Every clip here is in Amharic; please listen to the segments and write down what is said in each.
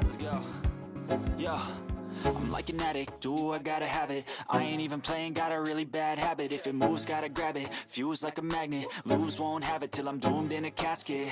Let's go. Yo. I'm like an addict, do I gotta have it. I ain't even playing, got a really bad habit. If it moves, gotta grab it, fuse like a magnet. Lose, won't have it till I'm doomed in a casket.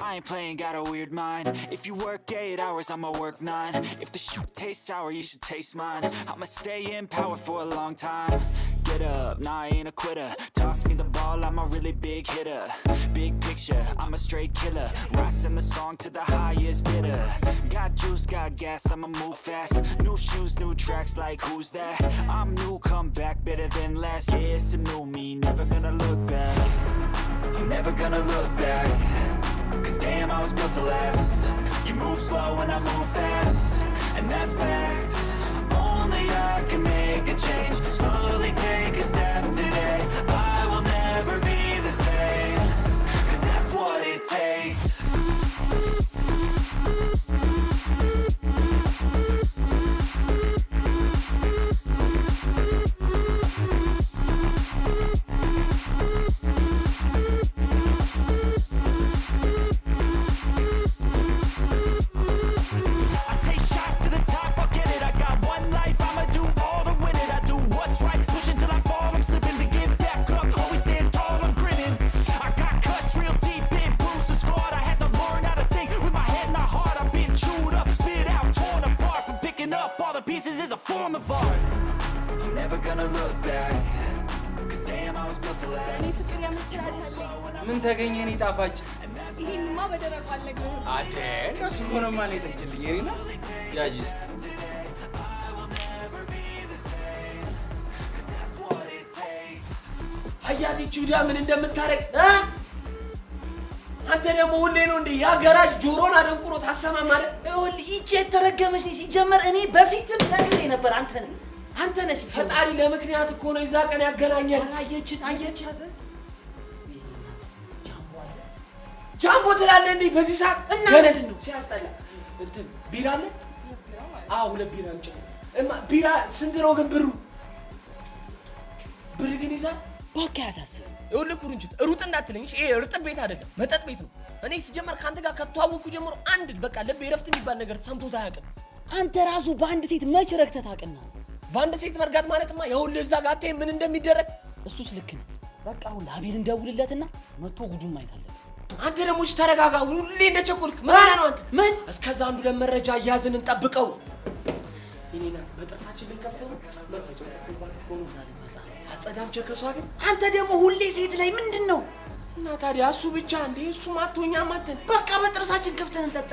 I ain't playing, got a weird mind. If you work 8 hours, I'ma work 9. If the shoot tastes sour, you should taste mine. I'ma stay in power for a long time. Get up, nah, I ain't a quitter. Toss me the ball, I'm a really big hitter. Big picture, I'm a straight killer. Rising the song to the highest bidder. Got juice, got gas, I'ma move fast. New shoes, new tracks, like who's that? I'm new, come back, better than last. Yeah, it's a new me, never gonna look back. I'm never gonna look back. Cause damn, I was built to last. You move slow and I move fast, and that's facts. Only I can make a change. Slowly take a step today. I will never be the same. Cause that's what it takes. ምን ተገኘ እኔ ጣፋጭ ይሄንማ በደረቁ አልነግርህም። አዴ እንደሱ ሆነማ ነው ተችልኝ እኔና ያጂስት አያዲ ጁዳ ምን እንደምታረግ አንተ ደግሞ ሁሌ ነው እንዴ ያ ገራጅ ጆሮን አደንቁሮ ታሰማ ማለት ሁሌ እጄ ተረገመሽ ነው ሲጀመር እኔ በፊትም ነግሬ ነበር አንተ ነህ ሲጀመር ፈጣሪ ለምክንያት እኮ ነው ይዛ ቀን ያገናኛል አየች ጃምቦ ትላለህ እንዴ በዚህ ሰዓት ገነዝ ነው ሲያስጠላ እንትን ቢራ አለ አዎ ሁለት ቢራ እንጭ ቢራ ስንት ነው ግን ብር ግን ይዛል ባካ ያሳስብ ይኸውልህ ኩርንችት ሩጥ እንዳትለኝ ይሄ እርጥብ ቤት አይደለም መጠጥ ቤት ነው እኔ ሲጀመር ካንተ ጋር ከተዋወኩ ጀምሮ አንድ በቃ ልብ ይረፍት የሚባል ነገር ሰምቶት አያውቅም አንተ ራሱ በአንድ ሴት መች ረክተህ ታውቅና በአንድ ሴት መርጋት ማለትማ ይኸውልህ እዛ ጋር አትሄድ ምን እንደሚደረግ እሱስ ልክ ነው በቃ አሁን ለአቤል እንደውልለትና መጥቶ ጉዱን ማየት አለበት አንተ ደግሞ ተረጋጋ ሁሌ እንደቸኮልክ ምን አለ ነው አንተ ምን እስከዛ አንዱ ለመረጃ ያዝን እንጠብቀው እኔና በጥርሳችን ልንከፍተው መረጃው ተከፍቶባት እኮ ነው ዛሬ መጣ አጸዳም ቸከሷ ግን አንተ ደግሞ ሁሌ ሴት ላይ ምንድነው እና ታዲያ እሱ ብቻ እንዴ እሱ ማቶኛ ማተን በቃ በጥርሳችን ከፍተን እንጠጣ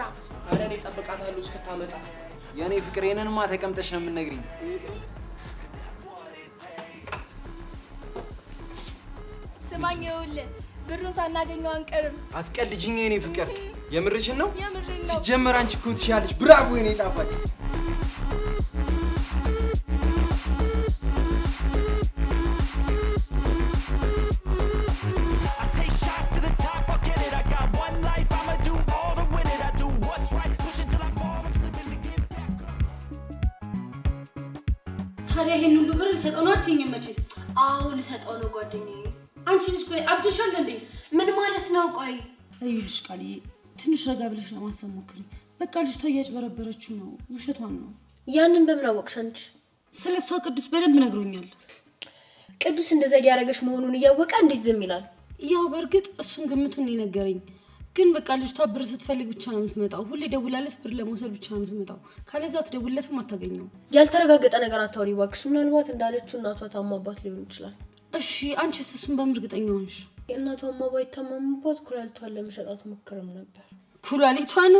አረ እኔ ጠብቃታለሁ እስክታመጣ የኔ ፍቅር የነንማ ተቀምጠሽ ነው የምንነግሪኝ ስማኝውል ብሩን ሳናገኘው አንቀርም አትቀልጂኝ የኔ ፍቅር የምርሽን ነው የምሬን ነው ሲጀመር አንቺ እኮ ትሻለሽ ብራቮ የኔ ጣፋጭ ታዲያ ይሄን ሁሉ ብር ልሰጠው ነው አትይኝም መቼስ አዎ ልሰጠው ነው ጓደኛዬ አንቺ ልጅ ቆይ አብደሻል እንዴ ምን ማለት ነው ቆይ አይልሽ ቃልዬ ትንሽ ረጋ ብለሽ ለማሰብ ሞክሪ በቃ ልጅቷ እያጭበረበረችው ነው ውሸቷን ነው ያንን በምን አወቅሽ አንቺ ስለሷ ቅዱስ በደንብ ነግሮኛል ቅዱስ እንደዛ ያደረገሽ መሆኑን እያወቀ እንዴት ዝም ይላል ያው በርግጥ እሱን ግምቱን ይነገረኝ ግን በቃ ልጅቷ ብር ስትፈልግ ብቻ ነው የምትመጣው ሁሌ ደውላለት ብር ለመውሰድ ብቻ ነው የምትመጣው ካለዛ ትደውልለትም አታገኘው ያልተረጋገጠ ነገር አታውሪ እባክሽ ምናልባት እንዳለችው እናቷ ታማባት ሊሆን ይችላል እሺ አንቺስ እሱን በምን እርግጠኛ ሆንሽ እናቷ ማባይ ታማምባት ኩላሊቷን ለመሸጣት ሞክረም ነበር ኩላሊቷን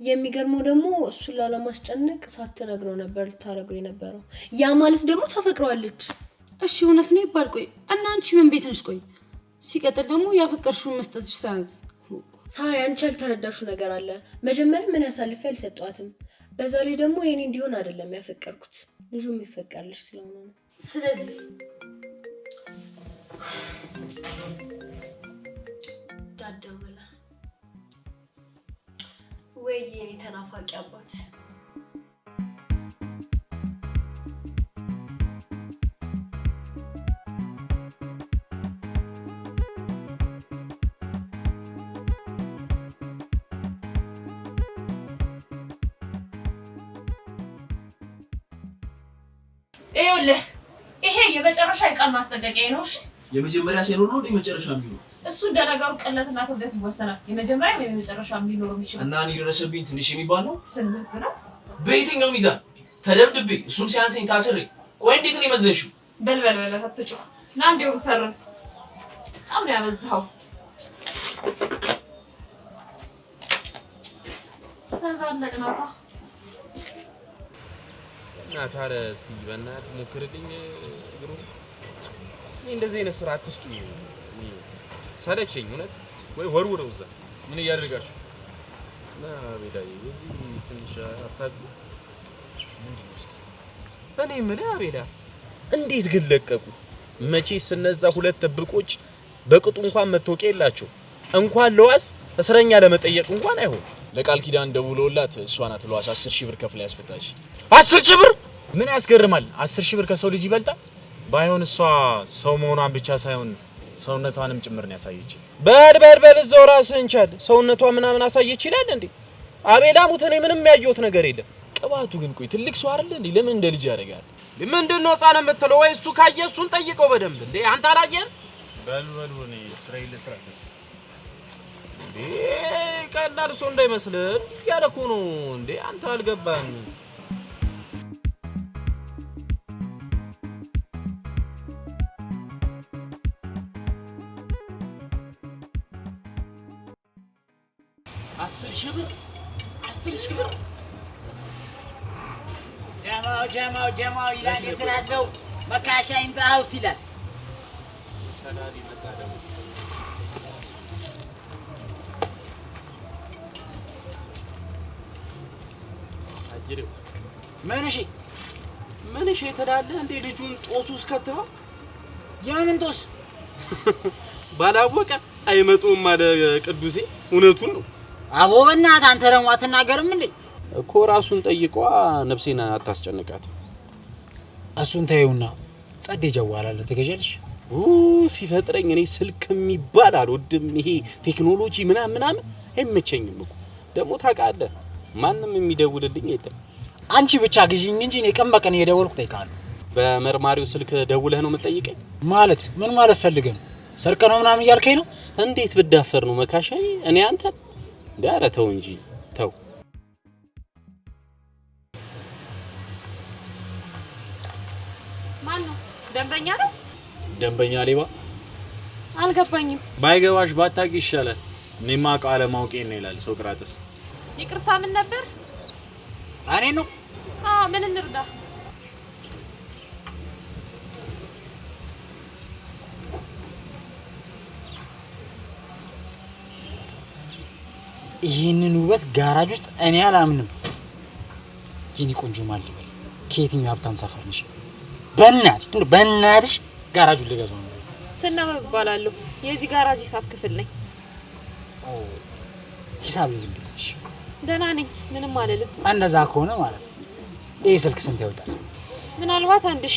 የሚገርመው ደግሞ እሱን ላለማስጨነቅ ሳትነግረው ነበር ልታረገው የነበረው ያ ማለት ደግሞ ታፈቅረዋለች እሺ እውነት ነው ይባል ቆይ እና አንቺ ምን ቤት ነሽ ቆይ ሲቀጥል ደግሞ ያፈቀርሽው መስጠትሽ ሳያዝ ሳሪ አንቺ ያልተረዳሽው ነገር አለ መጀመሪያ ምን ያሳልፈ አልሰጧትም በዛ ላይ ደግሞ የኔ እንዲሆን አይደለም ያፈቀርኩት ልጁ የሚፈቀርልሽ ስለሆነ ነው ስለዚህ ዳደመላ ወይ የኔ ተናፋቂ አባት ይኸውልህ ይሄ የመጨረሻ የቃል ማስጠንቀቂያ ነው። እሺ የመጀመሪያ ሲኖር ነው የመጨረሻ የሚሆነው? እሱ እንደነገሩ ቅለትና ክብደት ይወሰናል። የመጀመሪያ ወይም የመጨረሻ የሚኖረው የሚችለው እና እኔ ደረሰብኝ ትንሽ የሚባል ነው። ስንት ነው? በየትኛው ሚዛን ተደብድቤ እሱም ሲያንሰኝ ታስሬ? ቆይ እንዴት ነው የመዘንሽው? በል አትጮህ። ና እንደው ፈርም። በጣም ነው ያበዛኸው። ተዛለቅናታ ናታረ እስቲ በእናትህ ሞክርልኝ ግሩ። እንደዚህ አይነት ስራ አትስጡኝ። ሰለቸኝ እውነት። ወይ ወርውረው እዛ ምን እያደረጋችሁ እና አቤዳዬ እዚህ ትንሽ አታግሉ። ምንድነው እስኪ እኔ የምልህ አቤዳ እንዴት ግን ለቀቁ? መቼስ እነዛ ሁለት ጥብቆች በቅጡ እንኳን መታወቂያ የላቸው። እንኳን ለዋስ እስረኛ ለመጠየቅ እንኳን አይሆን። ለቃል ኪዳን ደውለውላት እሷ ናት ለዋስ 10,000 ብር ከፍላ ያስፈታሽ። 10,000 ብር ምን ያስገርማል? 10,000 ብር ከሰው ልጅ ይበልጣል። ባይሆን እሷ ሰው መሆኗን ብቻ ሳይሆን ሰውነቷንም ጭምር ነው ያሳየች። በል እዛው ራስህን ቻል። ሰውነቷ ምናምን አሳየች ይላል እንዴ? አቤላ ሙት። እኔ ምንም ያየሁት ነገር የለም። ቅባቱ ግን ቆይ ትልቅ ሰው አይደል እንዴ? ለምን እንደ ልጅ ያደርጋል? ምንድነው ህፃን የምትለው? ወይ እሱ ካየ እሱን ጠይቀው በደንብ እንዴ። አንተ አላየህም? በል እኔ እስራኤል ስራት እንዴ ቀላል ሰው እንዳይመስልህ ያለኩ ነው እንዴ። አንተ አልገባህም። አስር ሺህ ብር ጀማው ይላል የሥራ ሰው መካሻ ኢንተ ሃውስ ይላል። ሰላም ይመጣ ደግሞ አጅሬው ምንሽ የተዳለ እንዴ? ልጁን ጦሱ እስከተው የምን ጦስ ባላወቀ አይመጡም አለ ቅዱሴ። እውነቱን ነው። አቦ በእናትህ አንተ ደግሞ አትናገርም እንዴ? እኮ ራሱን ጠይቋ። ነፍሴን አታስጨንቃት። እሱን ታዩና ጸዴ ጀዋል አለ ትገዣለሽ። ሲፈጥረኝ እኔ ስልክ የሚባል አልወድም። ይሄ ቴክኖሎጂ ምናምን አይመቸኝም እኮ። ደግሞ ታውቃለህ ማንም የሚደውልልኝ የለም። አንቺ ብቻ ግዢኝ እንጂ እኔ ቀን በቀን እየደወልኩ ጠይቃለሁ። በመርማሪው ስልክ ደውለህ ነው የምትጠይቀኝ? ማለት ምን ማለት ፈልገህ ነው? ሰርቀ ነው ምናምን እያልከኝ ነው? እንዴት ብዳፈር ነው መካሻዬ? እኔ አንተ ዳረ ተው እንጂ ተው። ማን ነው? ደንበኛ ነው? ደንበኛ ሌባ? አልገባኝም። ባይገባሽ ባታቂ ይሻላል። እኔማ ቃለ ማውቄ ነው ይላል ሶቅራጥስ። ይቅርታ ምን ነበር? እኔ ነው? ምን እንርዳ? ይህንን ውበት ጋራጅ ውስጥ እኔ አላምንም። የኔ ቆንጆ ማን ልበል? ከየትኛው ሀብታም ሰፈር ነሽ? በእናትሽ ጋራጁን ልገዛው ነው። ትናመ እባላለሁ። የዚህ ጋራጅ ሂሳብ ክፍል ነኝ። ሂሳብ ይልልሽ። ደህና ነኝ፣ ምንም አልልም። እንደዛ ከሆነ ማለት ነው ይሄ ስልክ ስንት ያወጣል? ምናልባት 1000፣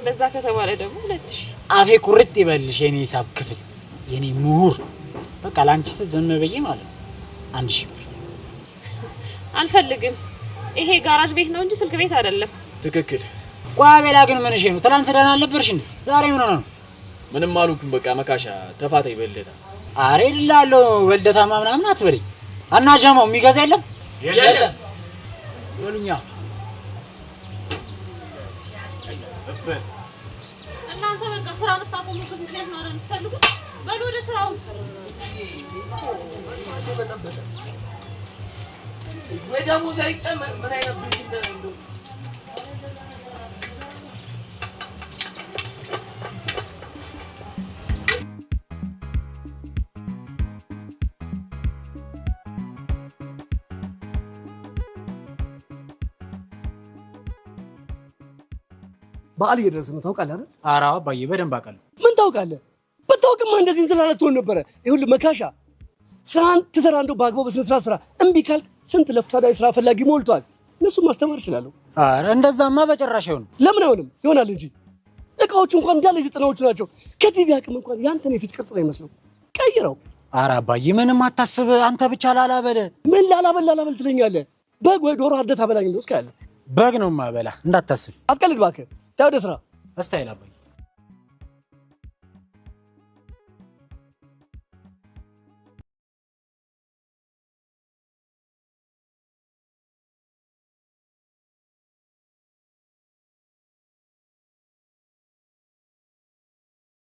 በዛ ከተባለ ደግሞ 2000። አፌ ቁርጥ ይበልሽ የኔ ሂሳብ ክፍል፣ የኔ ምሁር። በቃ ላንቺ ዝም ብዬ ማለት ነው 1000 ብር አልፈልግም። ይሄ ጋራጅ ቤት ነው እንጂ ስልክ ቤት አይደለም። ትክክል። ቆይ አቤላ ግን ምን እሺ ነው? ትናንት ደህና አልነበርሽ እንዴ? ዛሬ ምን ሆነ ነው? ምንም አልኩኝ። በቃ መካሻ ተፋታይ በልደታ። አሬ ይላለው በልደታማ ምናምን አትበለኝ። እና ጀማው የሚገዛ የለም የለም በሉኛ። ሲያስጠላበት እናንተ በቃ ስራ የምታቆሙት ምክንያት ነው አይደል? የምትፈልጉት በሉ ወደ ስራው። ወይ ደግሞ ዘይጨመር ምን አይነት ብልሽ እንደው በዓል እየደረሰ ነው ታውቃለህ አይደል? ኧረ አባዬ በደንብ አውቃለሁ። ምን ታውቃለህ? ብታውቅማ እንደዚህ እንዝላለት ትሆን ነበረ። ይኸውልህ መካሻ ስራን ትሰራ እንደው በአግባቡ በስነ ስርዓት ስራ። እምቢ ካልክ ስንት ለፍቶ አዳሪ ስራ ፈላጊ ሞልቷል። እነሱን ማስተማር እችላለሁ። ኧረ እንደዛማ በጭራሽ አይሆንም። ለምን አይሆንም? ይሆናል እንጂ እቃዎቹ እንኳን እንዳለ ዘጠናዎቹ ናቸው። ከቲቪ አቅም እንኳን ያንተን የፊት ቅርጽ ነው ይመስለው። ቀይረው። ኧረ አባዬ ምንም አታስብ። አንተ ብቻ ላላበለ። ምን ላላበል ትለኛለህ? በግ ወይ ዶሮ አርደህ ታበላኝ እንደው እስካለ በግ ነው ማበላ እንዳታስብ። አትቀልድ እባክህ። ዳው ደስራ እስታይል አባዬ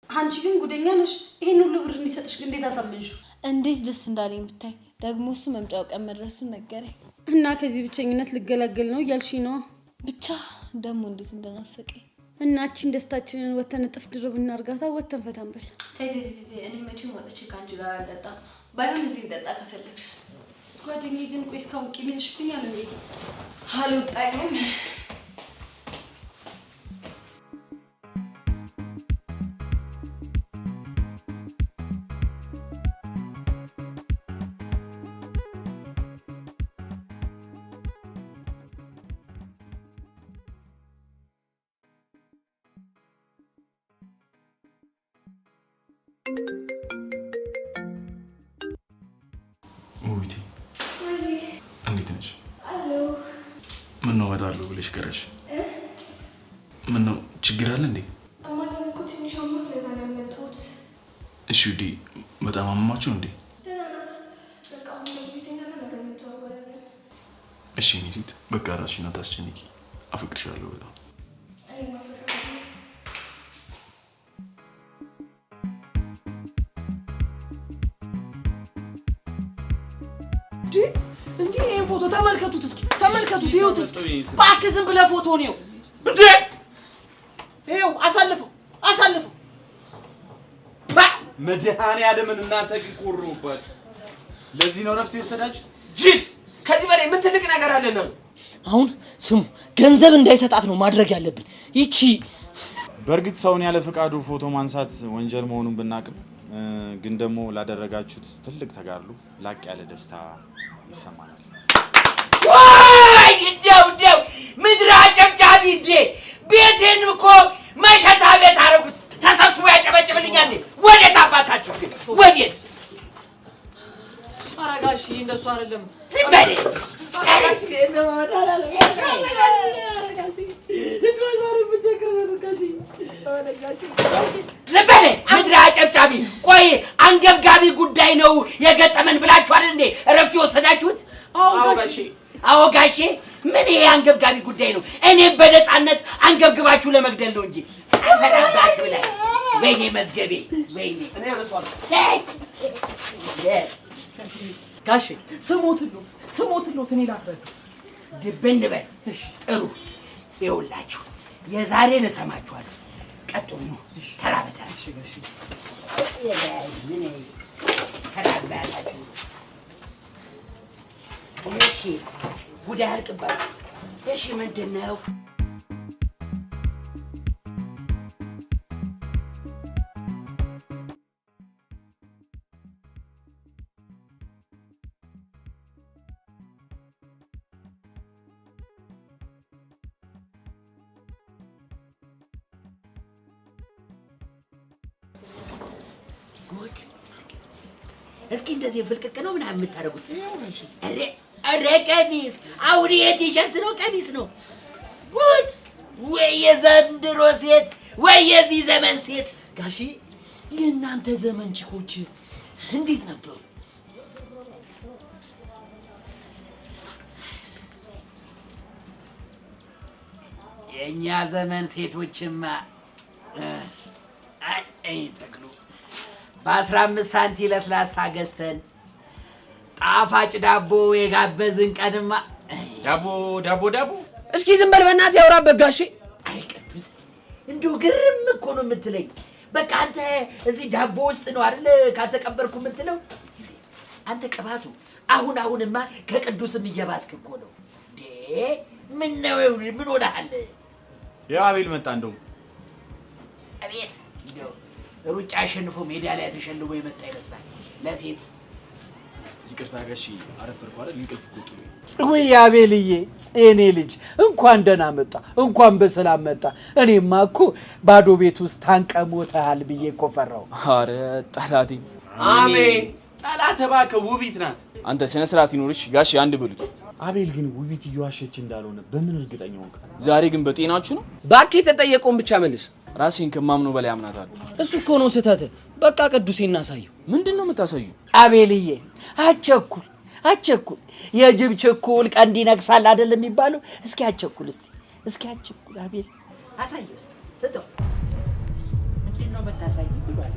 አንቺ ግን ጉደኛ ነሽ። ይሄን ሁሉ ብር እንዲሰጥሽ ግን እንዴት አሳመንሽው? እንዴት ደስ እንዳለኝ ብታይ። ደግሞ እሱ መምጫው ቀን መድረሱን ነገረኝ እና ከዚህ ብቸኝነት ልገላገል ነው እያልሽ ነው? ብቻ ደግሞ እንዴት እንደናፈቀኝ እና እቺን ደስታችንን ወተን እጥፍ ድርብ እናርጋታ። ወተን ፈታን በል። ተይ እኔ መቼም ወጥቼ ካንቺ ጋር አልጠጣም። ባይሆን እዚህ እንጠጣ ከፈለግሽ። ጓደኛዬ ግን ቆይ እስካሁን ቂም ይዘሽብኛል እንዴ? አልወጣኝም። ውቢቴ እንዴት ነሽ? ምነው እመጣለሁ ብለሽ ቀረሽ? ምነው ችግር አለ እንዴ? እማዬን እኮ ትንሽ አሞት ለዛ ነው የመጣሁት። እሺ ውዴ፣ በጣም አመማችሁ እንዴ? ደህና ናት። በቃ አሁን ለጊዜ ተኛና ነገ እንደዋወላለን። እሺ ኒቲት፣ በቃ ራስሽን አታስጨንቂ። አፈቅርሻለሁ በጣም። እንዴ ይሄን ፎቶ ተመልከቱት እስኪ፣ ተመልከቱት፣ ይሁት እስኪ። እባክህ ዝም ብለህ ፎቶ ነው እንዴ? ይኸው አሳልፈው። መድኃኒዓለምን እናንተ ግን ቆሮባችሁ። ለዚህ ነው ረፍት የወሰዳችሁት? ጅል! ከዚህ በላይ ምን ትልቅ ነገር አለና? አሁን ስሙ፣ ገንዘብ እንዳይሰጣት ነው ማድረግ ያለብን። ይቺ በእርግጥ ሰውን ያለ ፈቃዱ ፎቶ ማንሳት ወንጀል መሆኑን ብናቅም ግን ደግሞ ላደረጋችሁት ትልቅ ተጋድሎ ላቅ ያለ ደስታ ይሰማናል። ዋይ እንደው ምድር አጨብጫቢ እንዴ! ቤቴን እኮ መሸታ ቤት አደረጉት። ተሰብስቦ ያጨበጭብልኛል። ወዴት አባታችሁ ግን ወዴት? አረጋሽ እንደሱ አይደለም። ዝም በል አረጋሽ እንደው መዳላለ ዝም በል ምድር አጨብጫቢ። ቆይ አንገብጋቢ ጉዳይ ነው የገጠመን ብላችሁ አይደል እንዴ እረፍት የወሰዳችሁት? አዎ ጋሼ፣ ምን ይሄ አንገብጋቢ ጉዳይ ነው? እኔም በነፃነት አንገብግባችሁ ለመግደል ነው እንጂ አፈራባችሁ ላይ ወይኔ መዝገቤ ወይኔ። እኔ ረሷል ጋሼ፣ ስሞትሎ እኔ ላስረዳ። ድብን በል። እሺ ጥሩ፣ ይኸውላችሁ የዛሬን እሰማችኋለሁ። ቀጥሉ ነው ተራ በተራ። እሺ ጋሼ፣ ምን ተራባላችሁ? እሺ ጉዳይ አልቅባችሁ። እሺ ምንድን ነው? ጉድ! እስኪ እንደዚህ ፍልቅቅ ነው ምናምን የምታደርጉት? ኧረ ቀሚስ! አሁን የቲሸርት ነው ቀሚስ ነው? ጉድ! ወይ የዘንድሮ ሴት፣ ወይ የዚህ ዘመን ሴት። ጋሺ የእናንተ ዘመን ቺኮች እንዴት ነበሩ? የእኛ ዘመን ሴቶችማ አይ ተክሉ በ15 ሳንቲ ለስላሳ ገዝተን ጣፋጭ ዳቦ የጋበዝን ቀንማ ዳቦ እስኪ ዝም በል በእናትህ ያውራበት ጋሼ። አይ ቅዱስ እንዲሁ ግርም እኮ ነው የምትለኝ። በቃ አንተ እዚህ ዳቦ ውስጥ ነው አይደል ካተቀበርኩ የምትለው? አንተ ቅባቱ አሁንማ ከቅዱስም እየባስክ እኮ ነው እንዴ። ምን ነው ምን ሆነሃል? ያው አቤል መጣ። እንደው አቤት እንደው ሩጫ አሸንፎ ሜዳ ላይ ተሸልሞ የመጣ ይመስላል ለሴት። ይቅርታ ጋሺ አረፈርኩ አይደል? እንቅልፍ ቁጡ ነው። ወይ አቤልዬ እኔ ልጅ እንኳን ደህና መጣ፣ እንኳን በሰላም መጣ። እኔማ እኮ ባዶ ቤት ውስጥ ታንቀሞታል ብዬ እኮ ፈራው። አረ ጠላቴ። አሜን። ጠላት እባክህ ውቢት ናት። አንተ ስነ ስርዓት ይኖርሽ ጋሺ። አንድ ብሉት። አቤል ግን ውቢት እየዋሸች እንዳልሆነ በምን እርግጠኛ ሆንክ? ዛሬ ግን በጤናችሁ ነው? ባክህ የተጠየቀውን ብቻ መልስ። ራሴን ከማምነው በላይ አምናታለሁ። እሱ እኮ ነው ስህተት። በቃ ቅዱሴ እናሳየው። ምንድነው የምታሳዩ? አቤልዬ አቸኩል የጅብ ችኩል ቀንድ ይነክሳል አይደል የሚባለው? እስኪ አቸኩል አቤል አሳየው። ስጠው። ምንድነው የምታሳየው ብሏል።